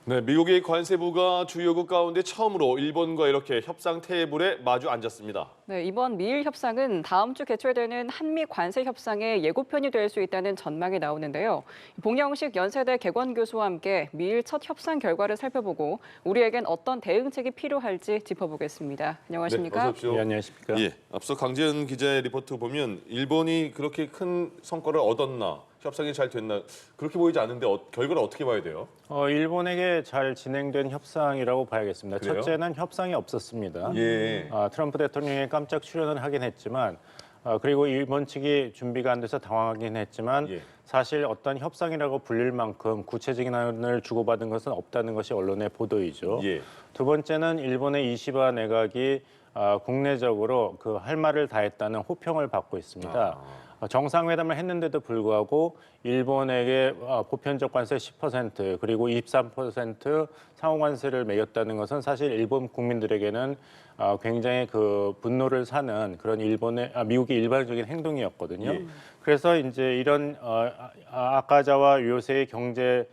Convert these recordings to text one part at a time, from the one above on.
네, 미국의 관세부가 주요국 가운데 처음으로 일본과 이렇게 협상 테이블에 마주 앉았습니다. 네, 이번 미일 협상은 다음 주 개최되는 한미 관세 협상의 예고편이 될 수 있다는 전망이 나오는데요. 봉영식 연세대 개건 교수와 함께 미일 첫 협상 결과를 살펴보고 우리에겐 어떤 대응책이 필요할지 짚어보겠습니다. 네, 안녕하십니까? 어서 오십시오. 네, 안녕하십니까? 예, 앞서 강재현 기자의 리포트 보면 일본이 그렇게 큰 성과를 얻었나, 협상이 잘 됐나 그렇게 보이지 않는데 결과를 어떻게 봐야 돼요? 일본에게 잘 진행된 협상이라고 봐야겠습니다. 그래요? 첫째는 협상이 없었습니다. 예. 트럼프 대통령이 깜짝 출연을 하긴 했지만, 그리고 일본 측이 준비가 안 돼서 당황하긴 했지만, 예. 사실 어떤 협상이라고 불릴 만큼 구체적인 안을 주고받은 것은 없다는 것이 언론의 보도이죠. 예. 두 번째는 일본의 이시바 내각이 국내적으로 그 할 말을 다했다는 호평을 받고 있습니다. 정상회담을 했는데도 불구하고 일본에게 보편적 관세 10% 그리고 23% 상호관세를 매겼다는 것은 사실 일본 국민들에게는 굉장히 그 분노를 사는 그런 미국의 일반적인 행동이었거든요. 예. 그래서 이제 이런 아카자와 요새의 경제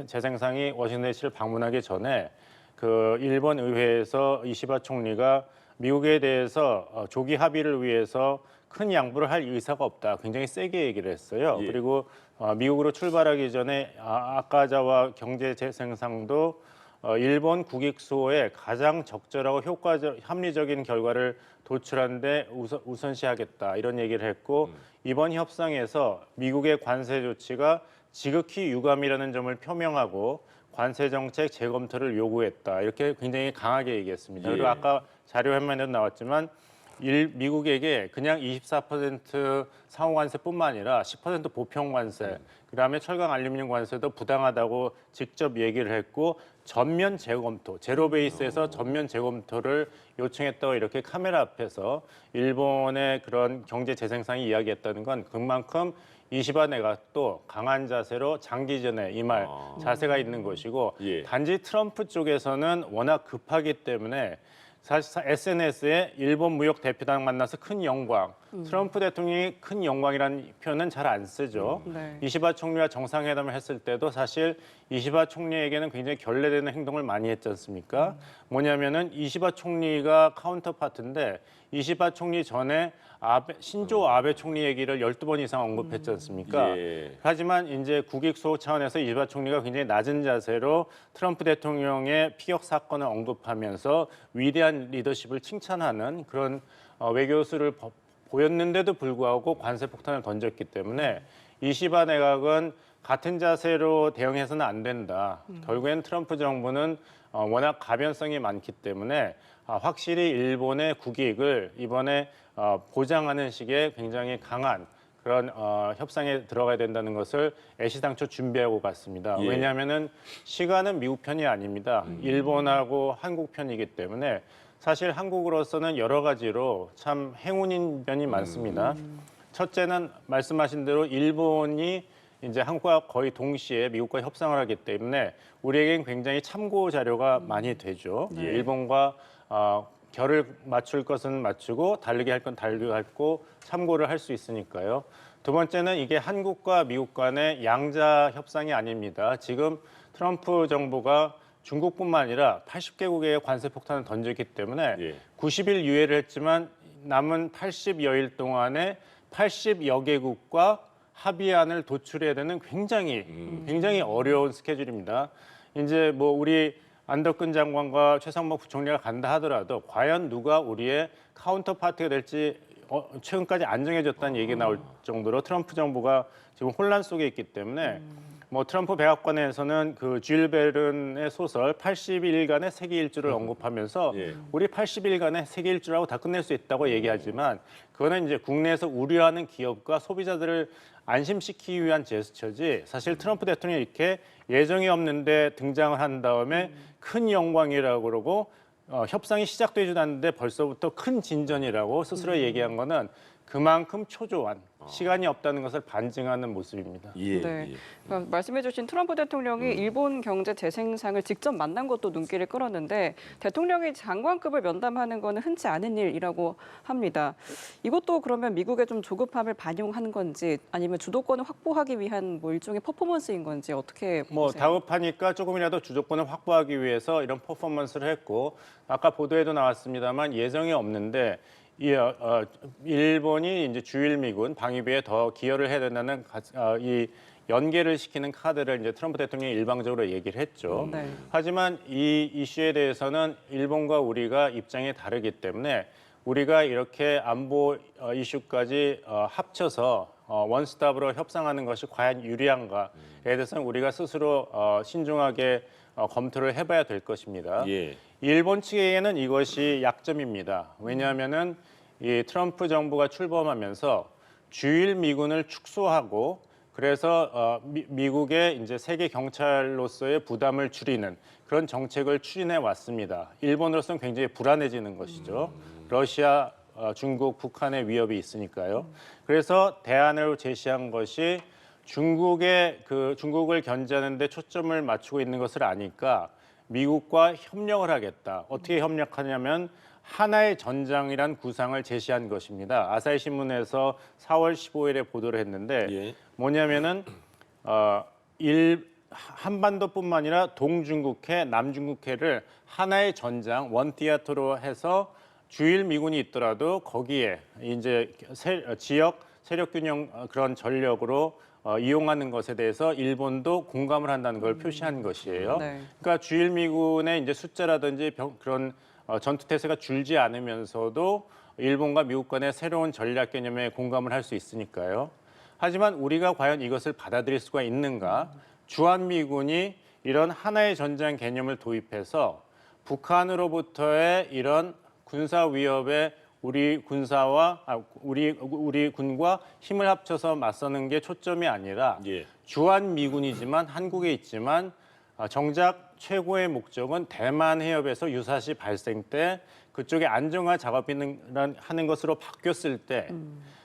재생상이 워싱턴 DC를 방문하기 전에 그 일본 의회에서 이시바 총리가 미국에 대해서 조기 합의를 위해서 큰 양보를 할 의사가 없다. 굉장히 세게 얘기를 했어요. 예. 그리고 미국으로 출발하기 전에 아카자와 경제 재생상도 일본 국익 수호에 가장 적절하고 합리적인 결과를 도출하는 데 우선시하겠다. 이런 얘기를 했고 이번 협상에서 미국의 관세 조치가 지극히 유감이라는 점을 표명하고 관세 정책 재검토를 요구했다. 이렇게 굉장히 강하게 얘기했습니다. 예. 그리고 아까 자료 화면에도 나왔지만 미국에게 그냥 24% 상호관세뿐만 아니라 10% 보편관세, 그다음에 철강 알루미늄 관세도 부당하다고 직접 얘기를 했고 전면 재검토, 제로 베이스에서 전면 재검토를 요청했다고 이렇게 카메라 앞에서 일본의 그런 경제 재생상이 이야기했다는 건 그만큼 이시바 내각도 강한 자세로 장기전에 임할 자세가 있는 것이고 예. 단지 트럼프 쪽에서는 워낙 급하기 때문에 사실 SNS에 일본 무역 대표단 만나서 큰 영광, 트럼프 대통령이 큰 영광이라는 표현은 잘 안 쓰죠. 네. 이시바 총리와 정상회담을 했을 때도 사실 이시바 총리에게는 굉장히 결례되는 행동을 많이 했지 않습니까? 뭐냐면은 이시바 총리가 카운터파트인데 이시바 총리 전에 신조 아베 총리 얘기를 12번 이상 언급했지 않습니까? 예. 하지만 이제 국익 수호 차원에서 이시바 총리가 굉장히 낮은 자세로 트럼프 대통령의 피격 사건을 언급하면서 위대한 리더십을 칭찬하는 그런 외교수를 보였는데도 불구하고 관세 폭탄을 던졌기 때문에 이시바 내각은 같은 자세로 대응해서는 안 된다. 결국엔 트럼프 정부는 워낙 가변성이 많기 때문에 확실히 일본의 국익을 이번에 보장하는 식의 굉장히 강한 그런 협상에 들어가야 된다는 것을 애시당초 준비하고 갔습니다. 예. 왜냐하면은 시간은 미국 편이 아닙니다. 일본하고 한국 편이기 때문에 사실 한국으로서는 여러 가지로 참 행운인 면이 많습니다. 첫째는 말씀하신 대로 일본이 이제 한국과 거의 동시에 미국과 협상을 하기 때문에 우리에겐 굉장히 참고 자료가 많이 되죠. 일본과 결을 맞출 것은 맞추고 다르게 할 건 다르게 하고 참고를 할 수 있으니까요. 두 번째는 이게 한국과 미국 간의 양자 협상이 아닙니다. 지금 트럼프 정부가 중국뿐만 아니라 80개국의 관세 폭탄을 던졌기 때문에 예. 90일 유예를 했지만 남은 80여일 동안에 80여 개국과 합의안을 도출해야 되는 굉장히 어려운 스케줄입니다. 이제 뭐 우리 안덕근 장관과 최상목 부총리가 간다 하더라도 과연 누가 우리의 카운터파트가 될지 최근까지 안 정해졌다는 얘기 나올 정도로 트럼프 정부가 지금 혼란 속에 있기 때문에 뭐 트럼프 백악관에서는 그 줄 베른의 소설 80일간의 세계 일주를 언급하면서 예. 우리 80일간의 세계 일주라고 다 끝낼 수 있다고 얘기하지만 그거는 이제 국내에서 우려하는 기업과 소비자들을 안심시키기 위한 제스처지 사실 트럼프 대통령이 이렇게 예정이 없는데 등장을 한 다음에 큰 영광이라고 그러고 협상이 시작되지도 않는데 벌써부터 큰 진전이라고 스스로 얘기한 거는 그만큼 초조한 시간이 없다는 것을 반증하는 모습입니다. 예. 네. 예. 그러니까 말씀해주신 트럼프 대통령이 일본 경제 재생상을 직접 만난 것도 눈길을 끌었는데 대통령이 장관급을 면담하는 것은 흔치 않은 일이라고 합니다. 이것도 그러면 미국의 좀 조급함을 반영한 건지 아니면 주도권을 확보하기 위한 뭐 일종의 퍼포먼스인 건지 어떻게 뭐 보세요? 다급하니까 조금이라도 주도권을 확보하기 위해서 이런 퍼포먼스를 했고 아까 보도에도 나왔습니다만 예정이 없는데 일본이 이제 주일 미군 방위비에 더 기여를 해야 된다는 이 연계를 시키는 카드를 이제 트럼프 대통령이 일방적으로 얘기를 했죠. 네. 하지만 이 이슈에 대해서는 일본과 우리가 입장이 다르기 때문에 우리가 이렇게 안보 이슈까지 합쳐서 원스톱으로 협상하는 것이 과연 유리한가에 대해서는 우리가 스스로 신중하게 검토를 해봐야 될 것입니다. 예. 일본 측에는 이것이 약점입니다. 왜냐하면은 이 트럼프 정부가 출범하면서 주일 미군을 축소하고 그래서 미국의 이제 세계 경찰로서의 부담을 줄이는 그런 정책을 추진해 왔습니다. 일본으로서는 굉장히 불안해지는 것이죠. 러시아, 중국, 북한의 위협이 있으니까요. 그래서 대안을 제시한 것이 중국을 견제하는 데 초점을 맞추고 있는 것을 아니까 미국과 협력을 하겠다. 어떻게 협력하냐면 하나의 전장이란 구상을 제시한 것입니다. 아사히 신문에서 4월 15일에 보도를 했는데 예. 뭐냐면은 한반도뿐만 아니라 동중국해, 남중국해를 하나의 전장 원티아토로 해서 주일 미군이 있더라도 거기에 이제 지역 세력 균형 그런 전력으로 이용하는 것에 대해서 일본도 공감을 한다는 걸 표시한 것이에요. 네. 그러니까 주일 미군의 이제 숫자라든지 그런 전투 태세가 줄지 않으면서도 일본과 미국 간의 새로운 전략 개념에 공감을 할 수 있으니까요. 하지만 우리가 과연 이것을 받아들일 수가 있는가? 주한 미군이 이런 하나의 전장 개념을 도입해서 북한으로부터의 이런 군사 위협에 우리 군과 힘을 합쳐서 맞서는 게 초점이 아니라 예. 주한 미군이지만 한국에 있지만 정작 최고의 목적은 대만 해협에서 유사시 발생 때 그쪽에 안정화 작업을 하는 것으로 바뀌었을 때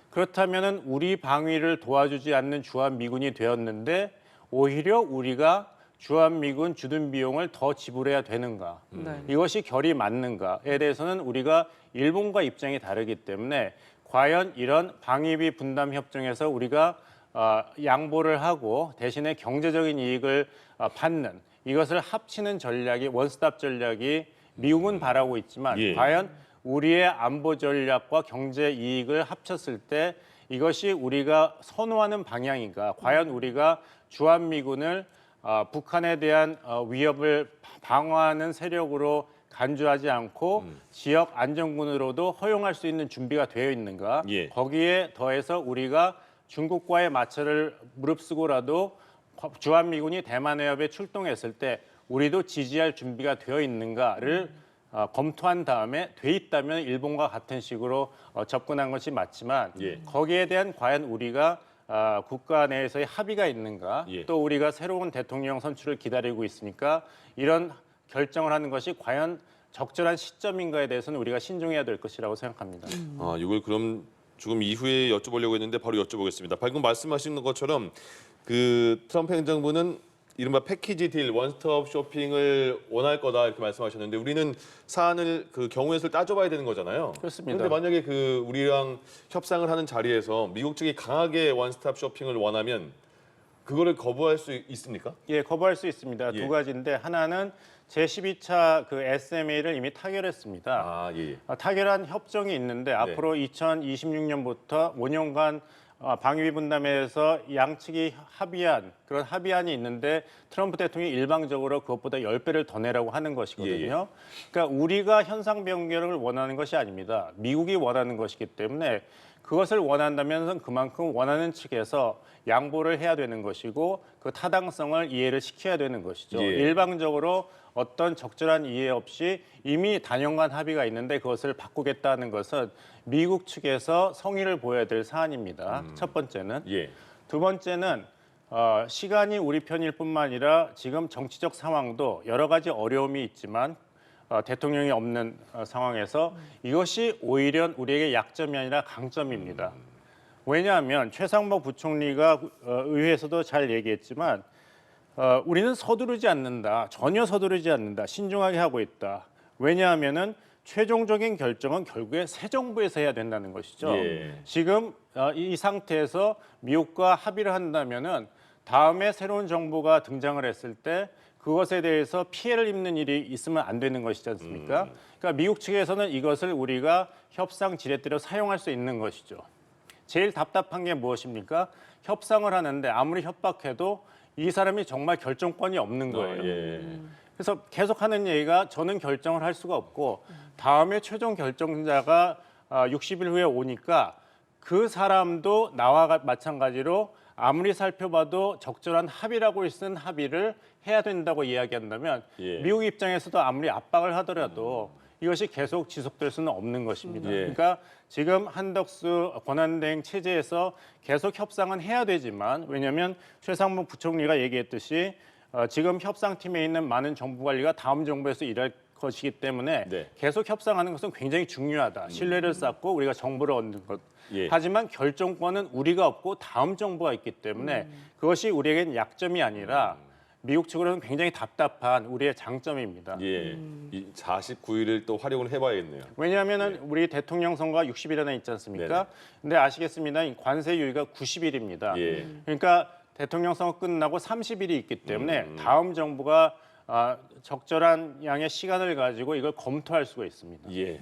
그렇다면은 우리 방위를 도와주지 않는 주한 미군이 되었는데 오히려 우리가 주한 미군 주둔 비용을 더 지불해야 되는가? 네. 이것이 결이 맞는가에 대해서는 우리가 일본과 입장이 다르기 때문에 과연 이런 방위비 분담 협정에서 우리가 양보를 하고 대신에 경제적인 이익을 받는 이것을 합치는 전략이 원스톱 전략이 미국은 바라고 있지만 예. 과연 우리의 안보 전략과 경제 이익을 합쳤을 때 이것이 우리가 선호하는 방향인가? 과연 우리가 주한 미군을 북한에 대한 위협을 방어하는 세력으로 간주하지 않고 지역 안정군으로도 허용할 수 있는 준비가 되어 있는가? 예. 거기에 더해서 우리가 중국과의 마찰을 무릅쓰고라도 주한 미군이 대만 해협에 출동했을 때 우리도 지지할 준비가 되어 있는가를 검토한 다음에 돼 있다면 일본과 같은 식으로 접근한 것이 맞지만 예. 거기에 대한 과연 우리가 국가 내에서의 합의가 있는가 예. 또 우리가 새로운 대통령 선출을 기다리고 있으니까 이런 결정을 하는 것이 과연 적절한 시점인가에 대해서는 우리가 신중해야 될 것이라고 생각합니다. 이걸 그럼 조금 이후에 여쭤보려고 했는데 바로 여쭤보겠습니다. 방금 말씀하신 것처럼 그 트럼프 행정부는 이른바 패키지 딜, 원스톱 쇼핑을 원할 거다 이렇게 말씀하셨는데 우리는 사안을 그 경우의 수를 따져봐야 되는 거잖아요. 그렇습니다. 그런데 만약에 그 우리랑 협상을 하는 자리에서 미국 측이 강하게 원스톱 쇼핑을 원하면 그거를 거부할 수 있습니까? 예, 거부할 수 있습니다. 예. 두 가지인데 하나는 제12차 그 SMA를 이미 타결했습니다. 예. 타결한 협정이 있는데 앞으로 2026년부터 5년간 방위비 분담에서 양측이 합의한 그런 합의안이 있는데 트럼프 대통령이 일방적으로 그것보다 10배를 더 내라고 하는 것이거든요. 그러니까 우리가 현상 변경을 원하는 것이 아닙니다. 미국이 원하는 것이기 때문에 그것을 원한다면 그만큼 원하는 측에서 양보를 해야 되는 것이고 그 타당성을 이해를 시켜야 되는 것이죠. 예. 일방적으로 어떤 적절한 이해 없이 이미 단연간 합의가 있는데 그것을 바꾸겠다는 것은 미국 측에서 성의를 보여야 될 사안입니다. 첫 번째는. 예. 두 번째는 시간이 우리 편일 뿐만 아니라 지금 정치적 상황도 여러 가지 어려움이 있지만 대통령이 없는 상황에서 이것이 오히려 우리에게 약점이 아니라 강점입니다. 왜냐하면 최상목 부총리가 의회에서도 잘 얘기했지만 우리는 서두르지 않는다. 전혀 서두르지 않는다. 신중하게 하고 있다. 왜냐하면은 최종적인 결정은 결국에 새 정부에서 해야 된다는 것이죠. 예. 지금 이 상태에서 미국과 합의를 한다면은 다음에 새로운 정부가 등장을 했을 때 그것에 대해서 피해를 입는 일이 있으면 안 되는 것이지 않습니까? 그러니까 미국 측에서는 이것을 우리가 협상 지렛대로 사용할 수 있는 것이죠. 제일 답답한 게 무엇입니까? 협상을 하는데 아무리 협박해도 이 사람이 정말 결정권이 없는 거예요. 예. 그래서 계속하는 얘기가 저는 결정을 할 수가 없고 다음에 최종 결정자가 60일 후에 오니까 그 사람도 나와 마찬가지로 아무리 살펴봐도 적절한 합의라고 쓴 합의를 해야 된다고 이야기한다면 예. 미국 입장에서도 아무리 압박을 하더라도 이것이 계속 지속될 수는 없는 것입니다. 예. 그러니까 지금 한덕수 권한대행 체제에서 계속 협상은 해야 되지만 왜냐하면 최상목 부총리가 얘기했듯이 지금 협상팀에 있는 많은 정부 관리가 다음 정부에서 일할 것이기 때문에 네. 계속 협상하는 것은 굉장히 중요하다. 신뢰를 쌓고 우리가 정보를 얻는 것. 예. 하지만 결정권은 우리가 없고 다음 정부가 있기 때문에 그것이 우리에겐 약점이 아니라 미국 측으로는 굉장히 답답한 우리의 장점입니다. 예. 이 49일을 또 활용을 해봐야겠네요. 왜냐하면은 우리 대통령 선거가 60일 안에 있지 않습니까? 네네. 근데 아시겠습니다. 이 관세 유예가 90일입니다. 예. 그러니까 대통령 선거 끝나고 30일이 있기 때문에 다음 정부가 적절한 양의 시간을 가지고 이걸 검토할 수가 있습니다. 예.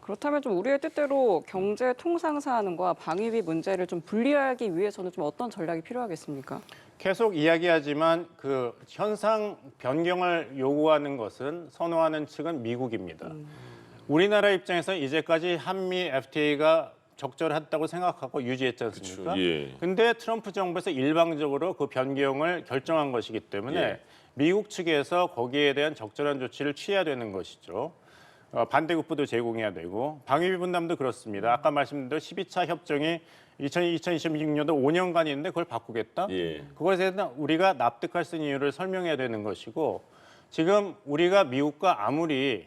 그렇다면 좀 우리의 뜻대로 경제 통상 사안과 방위비 문제를 좀 분리하기 위해서는 좀 어떤 전략이 필요하겠습니까? 계속 이야기하지만 그 현상 변경을 요구하는 것은 선호하는 측은 미국입니다. 우리나라 입장에서 이제까지 한미 FTA가 적절했다고 생각하고 유지했지 않습니까? 그쵸, 예. 근데 트럼프 정부에서 일방적으로 그 변경을 결정한 것이기 때문에 예. 미국 측에서 거기에 대한 적절한 조치를 취해야 되는 것이죠. 반대급부도 제공해야 되고 방위비 분담도 그렇습니다. 아까 말씀드린 대로 12차 협정이 2026년도 5년간이 있는데 그걸 바꾸겠다? 예. 그것에 대한 우리가 납득할 수 있는 이유를 설명해야 되는 것이고 지금 우리가 미국과 아무리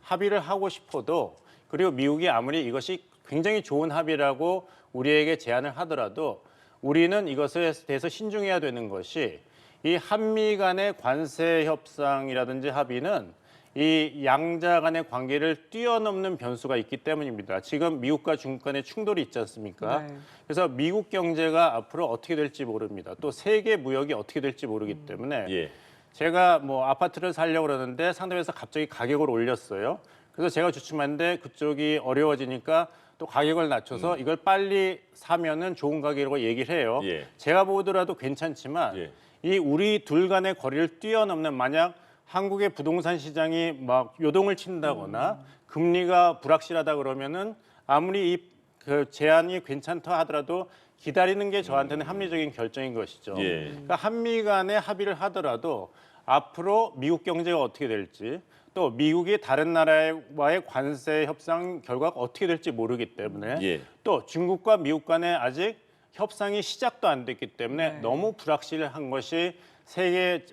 합의를 하고 싶어도 그리고 미국이 아무리 이것이 굉장히 좋은 합의라고 우리에게 제안을 하더라도 우리는 이것에 대해서 신중해야 되는 것이 이 한미 간의 관세 협상이라든지 합의는 이 양자 간의 관계를 뛰어넘는 변수가 있기 때문입니다. 지금 미국과 중국 간의 충돌이 있지 않습니까? 네. 그래서 미국 경제가 앞으로 어떻게 될지 모릅니다. 또 세계 무역이 어떻게 될지 모르기 때문에 예. 제가 뭐 아파트를 살려고 그러는데 상대에서 갑자기 가격을 올렸어요. 그래서 제가 주춤한데 그쪽이 어려워지니까 또 가격을 낮춰서 이걸 빨리 사면은 좋은 가격이라고 얘기를 해요. 예. 제가 보더라도 괜찮지만 예. 이 우리 둘 간의 거리를 뛰어넘는 만약 한국의 부동산 시장이 막 요동을 친다거나 금리가 불확실하다 그러면은 아무리 이 그 제안이 괜찮다 하더라도 기다리는 게 저한테는 합리적인 결정인 것이죠. 예. 그러니까 한미 간에 합의를 하더라도 앞으로 미국 경제가 어떻게 될지 또 미국이 다른 나라와의 관세 협상 결과가 어떻게 될지 모르기 때문에 예. 또 중국과 미국 간에 아직 협상이 시작도 안 됐기 때문에 네. 너무 불확실한 것이 세계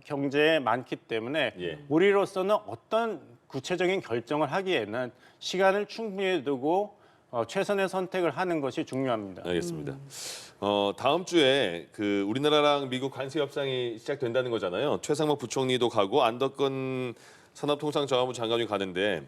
경제에 많기 때문에 예. 우리로서는 어떤 구체적인 결정을 하기에는 시간을 충분히 두고 최선의 선택을 하는 것이 중요합니다. 알겠습니다. 다음 주에 그 우리나라랑 미국 관세 협상이 시작된다는 거잖아요. 최상목 부총리도 가고 안덕건 산업통상자원부 장관이 가는데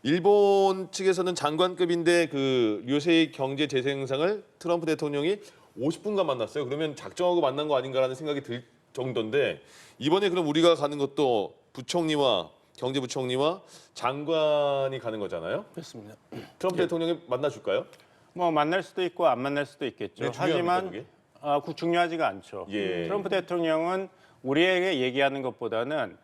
일본 측에서는 장관급인데 그 요새의 경제 재생상을 트럼프 대통령이 50분간 만났어요. 그러면 작정하고 만난 거 아닌가라는 생각이 들 정도인데 이번에 그럼 우리가 가는 것도 부총리와 경제부총리와 장관이 가는 거잖아요. 그렇습니다. 트럼프 대통령이 만나줄까요? 뭐 만날 수도 있고 안 만날 수도 있겠죠. 네, 중요합니까, 하지만 그게? 중요하지가 않죠. 예. 트럼프 대통령은 우리에게 얘기하는 것보다는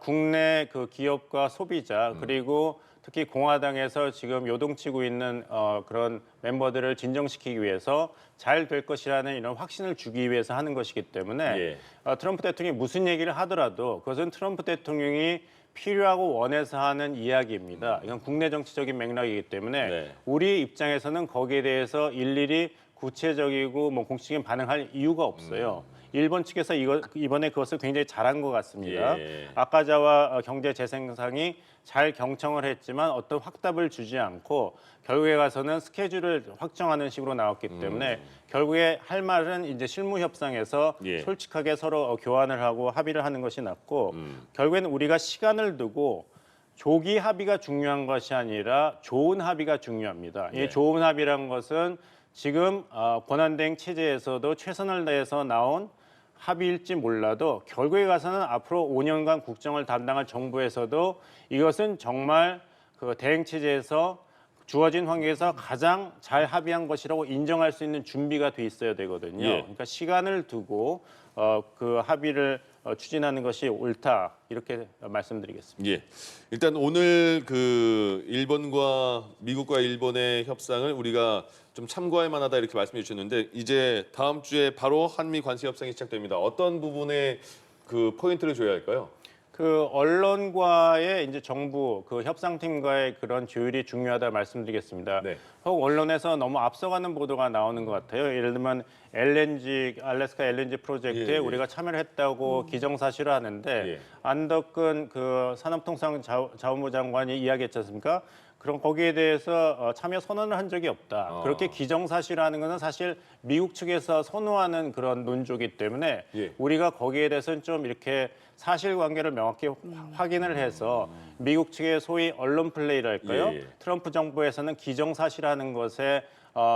국내 그 기업과 소비자 그리고 특히 공화당에서 지금 요동치고 있는 그런 멤버들을 진정시키기 위해서 잘 될 것이라는 이런 확신을 주기 위해서 하는 것이기 때문에 예. 트럼프 대통령이 무슨 얘기를 하더라도 그것은 트럼프 대통령이 필요하고 원해서 하는 이야기입니다. 이건 국내 정치적인 맥락이기 때문에 네. 우리 입장에서는 거기에 대해서 일일이 구체적이고 뭐 공식적인 반응할 이유가 없어요. 일본 측에서 이번에 그것을 굉장히 잘한 것 같습니다. 예. 아카자와 경제재생상이 잘 경청을 했지만 어떤 확답을 주지 않고 결국에 가서는 스케줄을 확정하는 식으로 나왔기 때문에 결국에 할 말은 이제 실무 협상에서 예. 솔직하게 서로 교환을 하고 합의를 하는 것이 낫고 결국에는 우리가 시간을 두고 조기 합의가 중요한 것이 아니라 좋은 합의가 중요합니다. 네. 이 좋은 합의란 것은 지금 권한대행 체제에서도 최선을 다해서 나온 합의일지 몰라도 결국에 가서는 앞으로 5년간 국정을 담당할 정부에서도 이것은 정말 그 대행 체제에서 주어진 환경에서 가장 잘 합의한 것이라고 인정할 수 있는 준비가 돼 있어야 되거든요. 예. 그러니까 시간을 두고 그 합의를 추진하는 것이 옳다 이렇게 말씀드리겠습니다. 예. 일단 오늘 그 일본과 미국과 일본의 협상을 우리가 좀 참고할 만하다 이렇게 말씀해 주셨는데 이제 다음 주에 바로 한미 관세 협상이 시작됩니다. 어떤 부분에 그 포인트를 줘야 할까요? 그 언론과의 이제 정부 그 협상팀과의 그런 조율이 중요하다 말씀드리겠습니다. 네. 혹 언론에서 너무 앞서가는 보도가 나오는 것 같아요. 예를 들면 LNG 알래스카 LNG 프로젝트에 예, 예. 우리가 참여를 했다고 기정사실을 하는데 예. 안덕근 그 산업통상자원부 장관이 이야기했지 않습니까? 그럼 거기에 대해서 참여 선언을 한 적이 없다. 그렇게 기정사실화하는 것은 사실 미국 측에서 선호하는 그런 논조이기 때문에 예. 우리가 거기에 대해서는 좀 이렇게 사실관계를 명확히 확인을 해서 미국 측의 소위 언론 플레이랄까요? 예, 예. 트럼프 정부에서는 기정사실화하는 것에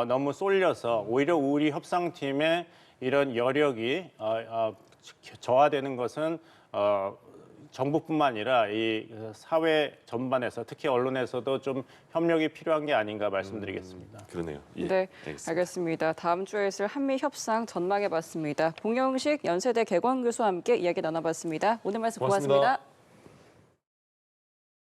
너무 쏠려서 오히려 우리 협상팀의 이런 여력이 저하되는 것은 정부뿐만 아니라 이 사회 전반에서 특히 언론에서도 좀 협력이 필요한 게 아닌가 말씀드리겠습니다. 그러네요. 예. 네, 알겠습니다. 알겠습니다. 다음 주에 있을 한미 협상 전망해봤습니다. 봉영식 연세대 개광 교수와 함께 이야기 나눠봤습니다. 오늘 말씀 고맙습니다. 고맙습니다.